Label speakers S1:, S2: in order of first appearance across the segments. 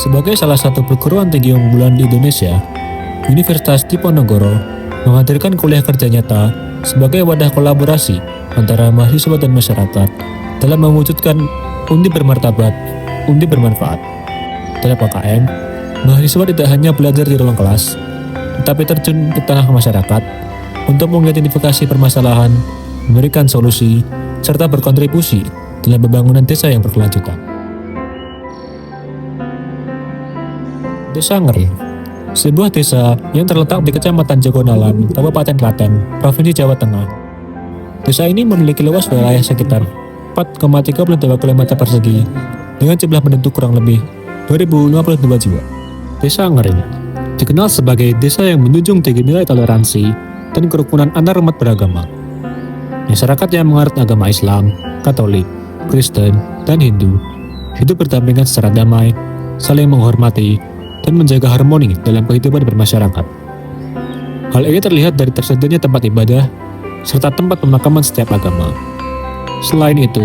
S1: Sebagai salah satu perguruan tinggi unggulan di Indonesia, Universitas Diponegoro menghadirkan kuliah kerja nyata sebagai wadah kolaborasi antara mahasiswa dan masyarakat dalam mewujudkan undi bermartabat, undi bermanfaat. Dalam KKN, mahasiswa tidak hanya belajar di ruang kelas, tetapi terjun ke tengah masyarakat untuk mengidentifikasi permasalahan, memberikan solusi, serta berkontribusi dalam pembangunan desa yang berkelanjutan. Desa Ngering, sebuah desa yang terletak di Kecamatan Jogonalan, Kabupaten Klaten, Provinsi Jawa Tengah. Desa ini memiliki luas wilayah sekitar 4,32 km persegi dengan jumlah penduduk kurang lebih 2052 jiwa. Desa Ngering dikenal sebagai desa yang menjunjung tinggi nilai toleransi dan kerukunan antar umat beragama. Masyarakat yang menganut agama Islam, Katolik, Kristen, dan Hindu hidup berdampingan secara damai, saling menghormati, dan menjaga harmoni dalam kehidupan bermasyarakat. Hal ini terlihat dari tersedianya tempat ibadah serta tempat pemakaman setiap agama. Selain itu,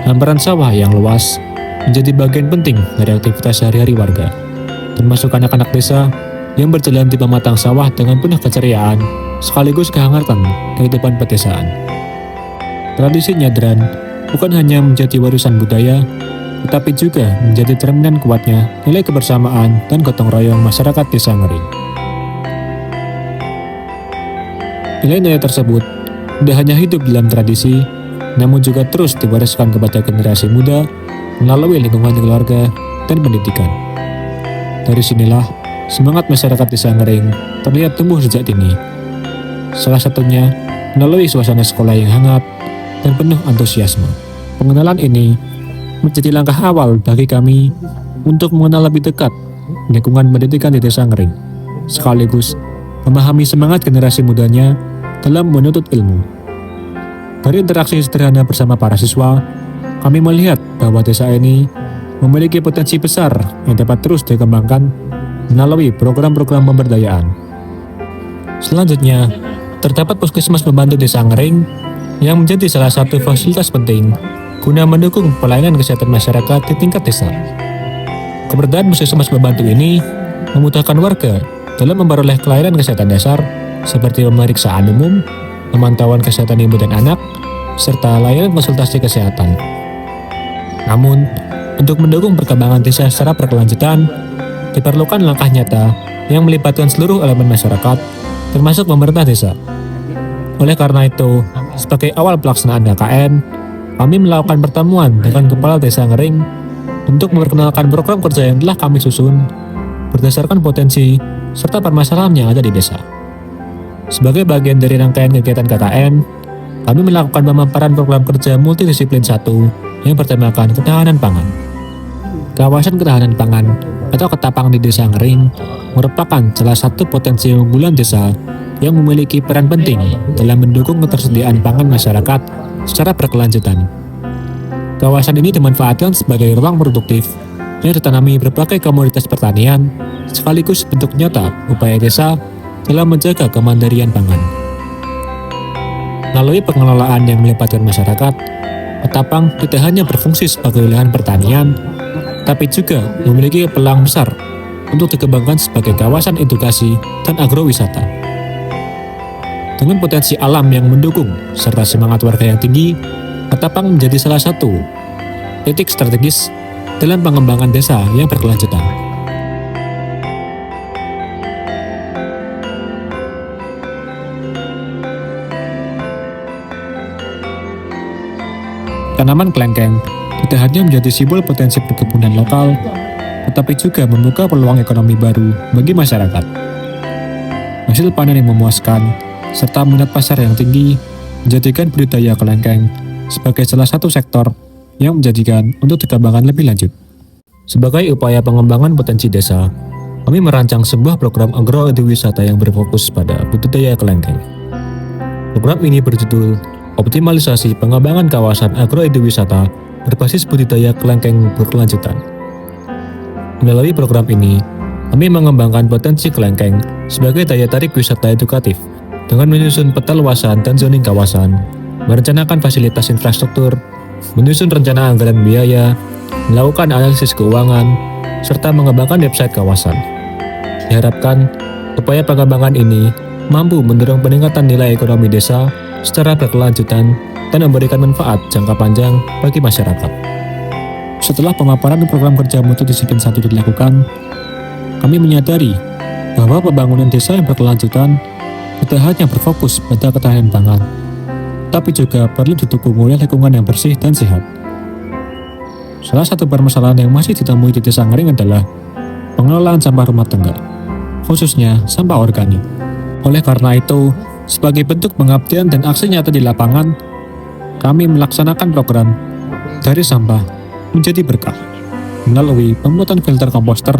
S1: hamparan sawah yang luas menjadi bagian penting dari aktivitas sehari-hari warga, termasuk anak-anak desa yang berjalan di pematang sawah dengan penuh keceriaan sekaligus kehangatan kehidupan pedesaan. Tradisi nyadran bukan hanya menjadi warisan budaya, tetapi juga menjadi cerminan kuatnya nilai kebersamaan dan gotong royong masyarakat Desa Ngering. Nilai-nilai tersebut tidak hanya hidup dalam tradisi, namun juga terus diwariskan kepada generasi muda melalui lingkungan keluarga dan pendidikan. Dari sinilah, semangat masyarakat Desa Ngering terlihat tumbuh sejak dini. Salah satunya melalui suasana sekolah yang hangat dan penuh antusiasme. Pengenalan ini menjadi langkah awal bagi kami untuk mengenal lebih dekat lingkungan pendidikan di Desa Ngering, sekaligus memahami semangat generasi mudanya dalam menuntut ilmu. Dari interaksi sederhana bersama para siswa, kami melihat bahwa desa ini memiliki potensi besar yang dapat terus dikembangkan melalui program-program pemberdayaan. Selanjutnya, terdapat Puskesmas Pembantu Desa Ngering yang menjadi salah satu fasilitas penting guna mendukung pelayanan kesehatan masyarakat di tingkat desa. Keberadaan Puskesmas Pembantu ini memudahkan warga dalam memperoleh pelayanan kesehatan dasar seperti pemeriksaan umum, pemantauan kesehatan ibu dan anak, serta layanan konsultasi kesehatan. Namun, untuk mendukung perkembangan desa secara berkelanjutan, diperlukan langkah nyata yang melibatkan seluruh elemen masyarakat, termasuk pemerintah desa. Oleh karena itu, sebagai awal pelaksanaan KKN, kami melakukan pertemuan dengan Kepala Desa Ngering untuk memperkenalkan program kerja yang telah kami susun berdasarkan potensi serta permasalahan yang ada di desa. Sebagai bagian dari rangkaian kegiatan KKN, kami melakukan pemaparan program kerja multidisiplin 1 yang bertemakan ketahanan pangan. Kawasan ketahanan pangan atau Ketapang di Desa Ngering merupakan salah satu potensi unggulan desa yang memiliki peran penting dalam mendukung ketersediaan pangan masyarakat secara berkelanjutan. Kawasan ini dimanfaatkan sebagai ruang produktif yang ditanami berbagai komoditas pertanian, sekaligus bentuk nyata upaya desa dalam menjaga kemandirian pangan. Melalui pengelolaan yang melibatkan masyarakat, Ketapang tidak hanya berfungsi sebagai lahan pertanian, tapi juga memiliki peluang besar untuk dikembangkan sebagai kawasan edukasi dan agrowisata. Dengan potensi alam yang mendukung serta semangat warga yang tinggi, Ketapang menjadi salah satu titik strategis dalam pengembangan desa yang berkelanjutan. Tanaman kelengkeng tidak hanya menjadi simbol potensi perkebunan lokal, tetapi juga membuka peluang ekonomi baru bagi masyarakat. Hasil panen yang memuaskan serta minat pasar yang tinggi menjadikan budidaya kelengkeng sebagai salah satu sektor yang menjadikan untuk dikembangkan lebih lanjut. Sebagai upaya pengembangan potensi desa, kami merancang sebuah program agroediwisata yang berfokus pada budidaya kelengkeng. Program ini berjudul Optimalisasi Pengembangan Kawasan Agroediwisata berbasis budidaya kelengkeng berkelanjutan. Melalui program ini, kami mengembangkan potensi kelengkeng sebagai daya tarik wisata edukatif dengan menyusun peta luasan dan zoning kawasan, merencanakan fasilitas infrastruktur, menyusun rencana anggaran biaya, melakukan analisis keuangan, serta mengembangkan website kawasan. Diharapkan, upaya pengembangan ini mampu mendorong peningkatan nilai ekonomi desa secara berkelanjutan dan memberikan manfaat jangka panjang bagi masyarakat. Setelah pemaparan program kerja multidisiplin 1 dilakukan, kami menyadari bahwa pembangunan desa yang berkelanjutan tidak hanya berfokus pada ketahanan pangan, tapi juga perlu didukung oleh lingkungan yang bersih dan sehat. Salah satu permasalahan yang masih ditemui di Desa Ngering adalah pengelolaan sampah rumah tangga, khususnya sampah organik. Oleh karena itu, sebagai bentuk pengabdian dan aksi nyata di lapangan, kami melaksanakan program dari sampah menjadi berkah melalui pembuatan filter komposter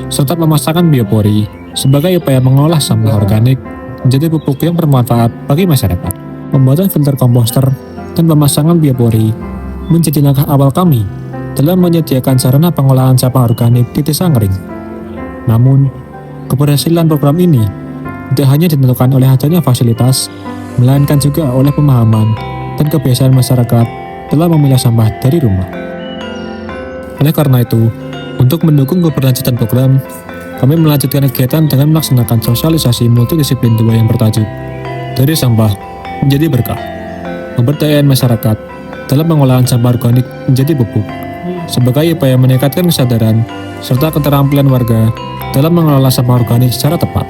S1: serta pemasangan biopori sebagai upaya mengolah sampah organik menjadi pupuk yang bermanfaat bagi masyarakat. Pembuatan filter komposter dan pemasangan biopori menjadi langkah awal kami dalam menyediakan sarana pengolahan sampah organik di Desa Ngering. Namun, keberhasilan program ini tidak hanya ditentukan oleh adanya fasilitas, melainkan juga oleh pemahaman dan kebiasaan masyarakat dalam memilah sampah dari rumah. Oleh karena itu, untuk mendukung keberlanjutan program, kami melanjutkan kegiatan dengan melaksanakan sosialisasi multidisiplin 2 yang bertajuk Dari Sampah Menjadi Berkah, pemberdayaan masyarakat dalam pengolahan sampah organik menjadi pupuk, sebagai upaya meningkatkan kesadaran serta keterampilan warga dalam mengelola sampah organik secara tepat.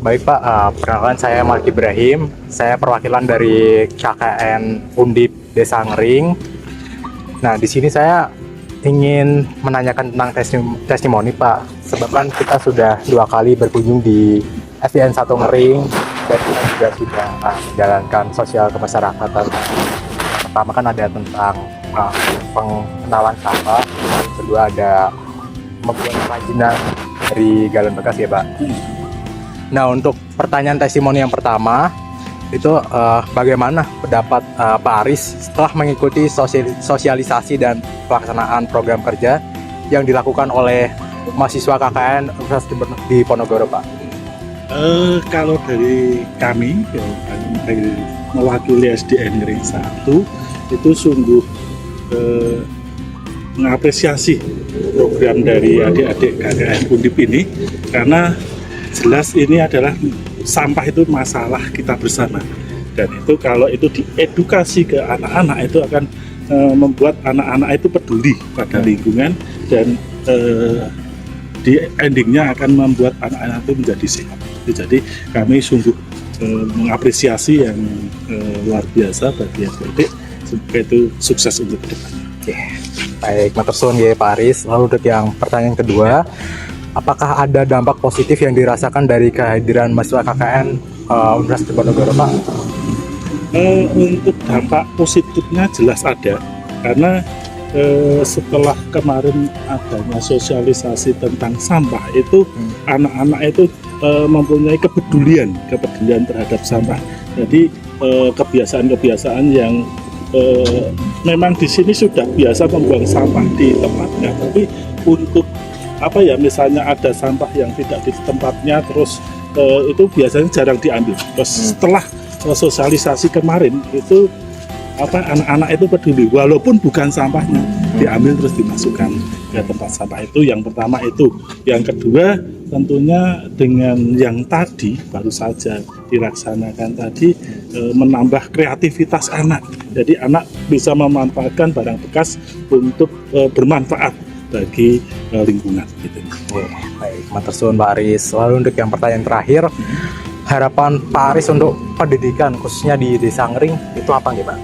S2: Baik Pak, perkenalkan saya Mark Ibrahim. Saya perwakilan dari KKN Undip Desa Ngering. Nah, di sini saya ingin menanyakan tentang testimoni Pak. Sebab kan kita sudah 2 kali berkunjung di SDN 1 Ngering dan kita juga sudah menjalankan sosial kemasyarakatan. Pertama kan ada tentang pengenalan sampah, kedua ada membuat kerajinan dari galon bekas ya Pak. Nah, untuk pertanyaan testimoni yang pertama itu bagaimana pendapat Pak Aris setelah mengikuti sosialisasi dan pelaksanaan program kerja yang dilakukan oleh mahasiswa KKN Universitas di Ponorogo Pak?
S3: Kalau dari kami, dari mewakili SDN Ngering 1 itu sungguh mengapresiasi program dari adik-adik KKN Undip ini, karena jelas ini adalah sampah itu masalah kita bersama, dan itu kalau itu diedukasi ke anak-anak itu akan membuat anak-anak itu peduli pada lingkungan, dan di endingnya akan membuat anak-anak itu menjadi sehat. Jadi kami sungguh mengapresiasi yang luar biasa bagi adik-adik supaya itu sukses untuk kedepannya.
S2: Baik, matur suwun ya Pak Aris. Lalu untuk yang pertanyaan kedua, apakah ada dampak positif yang dirasakan dari kehadiran mahasiswa KKN Universitas Ponorogo Pak?
S3: Untuk dampak positifnya jelas ada, karena setelah kemarin adanya sosialisasi tentang sampah itu anak-anak itu mempunyai kepedulian terhadap sampah. Jadi kebiasaan-kebiasaan yang memang di sini sudah biasa membuang sampah di tempatnya, tapi untuk misalnya ada sampah yang tidak di tempatnya, terus itu biasanya jarang diambil. Terus setelah sosialisasi kemarin itu anak-anak itu peduli, walaupun bukan sampahnya diambil terus dimasukkan ke tempat sampah. Itu yang pertama itu. Yang kedua tentunya dengan yang tadi baru saja dilaksanakan tadi, menambah kreativitas anak. Jadi anak bisa memanfaatkan barang bekas untuk bermanfaat bagi lingkungan gitu.
S2: Baik, matur suwun Pak Aris. Lalu untuk yang pertanyaan terakhir, harapan Pak Aris untuk pendidikan khususnya di Desa Ngering itu apa nih Pak?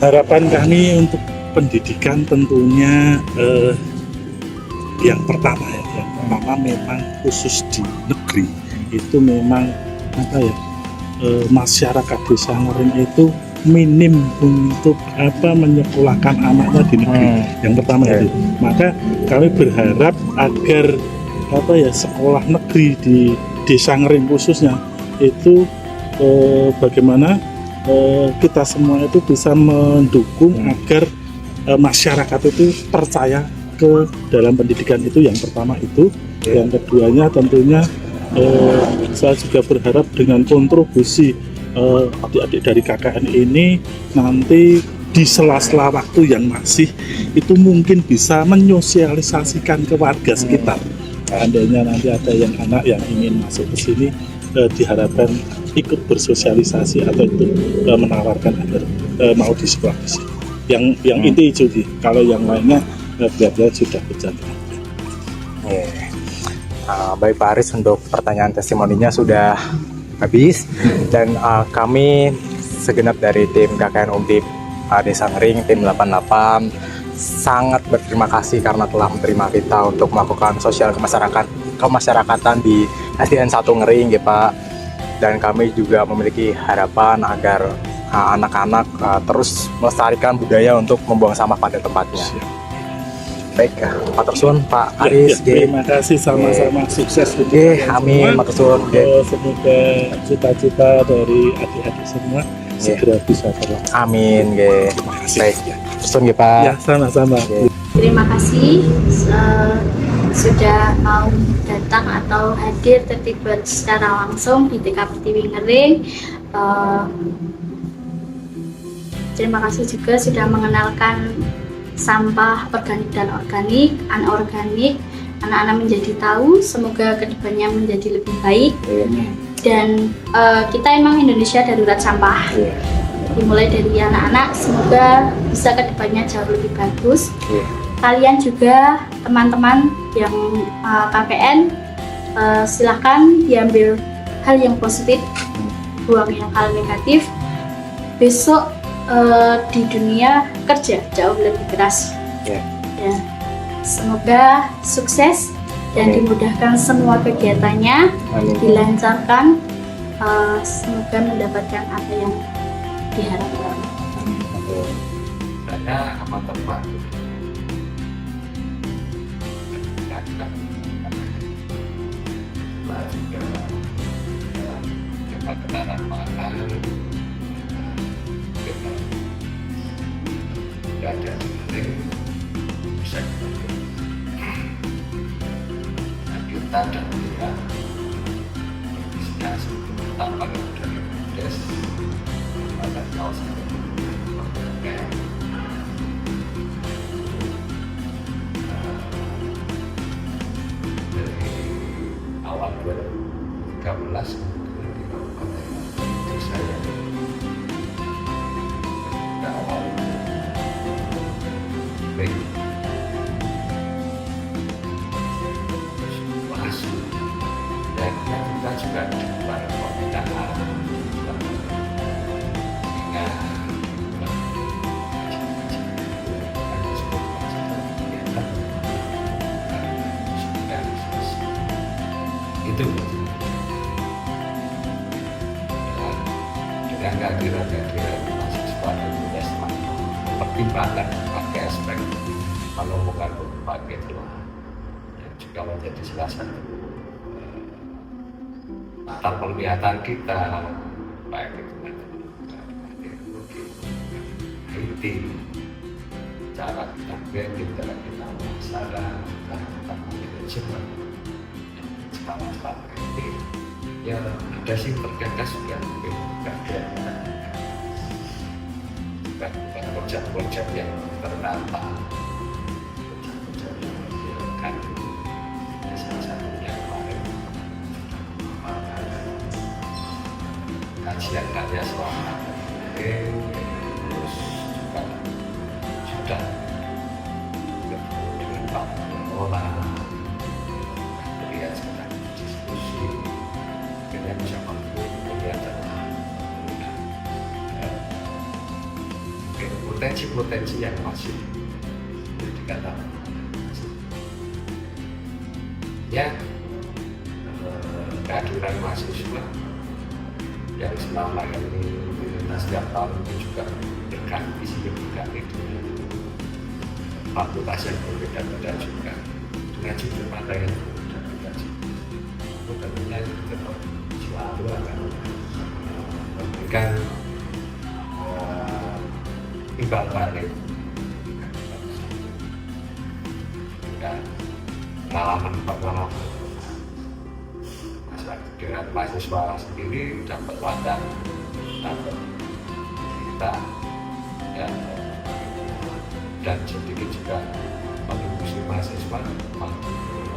S3: Harapan kami untuk pendidikan tentunya yang pertama memang khusus di negeri itu memang masyarakat Desa Ngering itu minim untuk menyekolahkan anaknya di negeri. Yang pertama itu. Maka kami berharap agar sekolah negeri di Desa Ngering khususnya itu bagaimana kita semua itu bisa mendukung agar masyarakat itu percaya ke dalam pendidikan itu. Yang pertama itu. Yang keduanya tentunya saya juga berharap dengan kontribusi adik-adik dari KKN ini nanti di sela-sela waktu yang masih itu mungkin bisa menyosialisasikan ke warga sekitar. Seandainya nanti ada yang anak yang ingin masuk ke sini, diharapkan ikut bersosialisasi atau ikut menawarkan agar mau di sekolah di sini. Yang inti itu kalau yang lainnya biar sudah berjalan.
S2: Baik Pak Aris, untuk pertanyaan testimoninya sudah habis, dan kami segenap dari tim KKN Undip Desa Ngering, tim 88 sangat berterima kasih karena telah menerima kita untuk melakukan sosial kemasyarakatan di SDN 1 Ngering ya Pak. Dan kami juga memiliki harapan agar anak-anak terus melestarikan budaya untuk membuang sampah pada tempatnya. Baik, Pak Tersun, Pak Aris.
S3: Terima kasih, sama-sama sukses.
S2: Amin, Pak Tersun.
S3: Semoga cita-cita dari adik-adik semua segera bisa terlaksana.
S2: Amin,
S3: Terima kasih.
S2: Baik, Tersun ya Pak.
S3: Ya, sama-sama.
S4: Terima kasih sudah mau datang atau hadir terlibat secara langsung di TKP TV Ngering. Terima kasih juga sudah mengenalkan sampah organik dan organik, anorganik. Anak-anak menjadi tahu, semoga kedepannya menjadi lebih baik. Dan kita emang Indonesia darurat sampah. Dimulai dari anak-anak, semoga bisa kedepannya jauh lebih bagus. Kalian juga teman-teman yang KKN, silahkan diambil hal yang positif, buang yang hal negatif. Besok di dunia kerja jauh lebih keras. Ya. Semoga sukses dan dimudahkan semua kegiatannya. Dilancarkan, semoga mendapatkan apa yang diharapkan.
S5: Saya amat terbantu. Kendaraan mahal, tidak ada penting, bisa lanjutan dan tidak bisa tanpa dari des pada kawasan dari awal 2013 saya awal baik masuk dan kita juga para pembinaan sehingga itu dengan kehadiran mahasiswa dan juga pertimbangan berbagai aspek menemukan berbagai celah dan juga menjadi salah satu latar penglihatan kita, baik itu teknologi IT, cara kita branding, cara kita pemasaran, cara kita manajemen, cara ini ya ada sih tergagas juga mungkin ada proyek-proyek yang ternata, proyek-proyek yang dilakukan salah satunya kemarin kajian karya selama terus juga sudah bertemu dengan Pak Pengelola, kemudian sedang diskusi dengan siapa pun kegiatan potensi-potensi yang masih dikatakan ya kehadiran mahasiswa yang selama ini karena setiap tahun itu juga berganti sih berganti dengan fakultas yang berbeda-beda juga dengan judul materi yang berbeda-beda juga. Itu tentunya tetap selalu akan memberikan timbal balik dan pengalaman dengan mahasiswa sendiri dapat wadah, dapat cerita dan sedikit juga mengimbus mahasiswa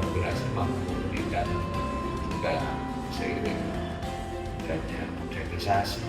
S5: berhasil membuktikan juga seiring adanya modernisasi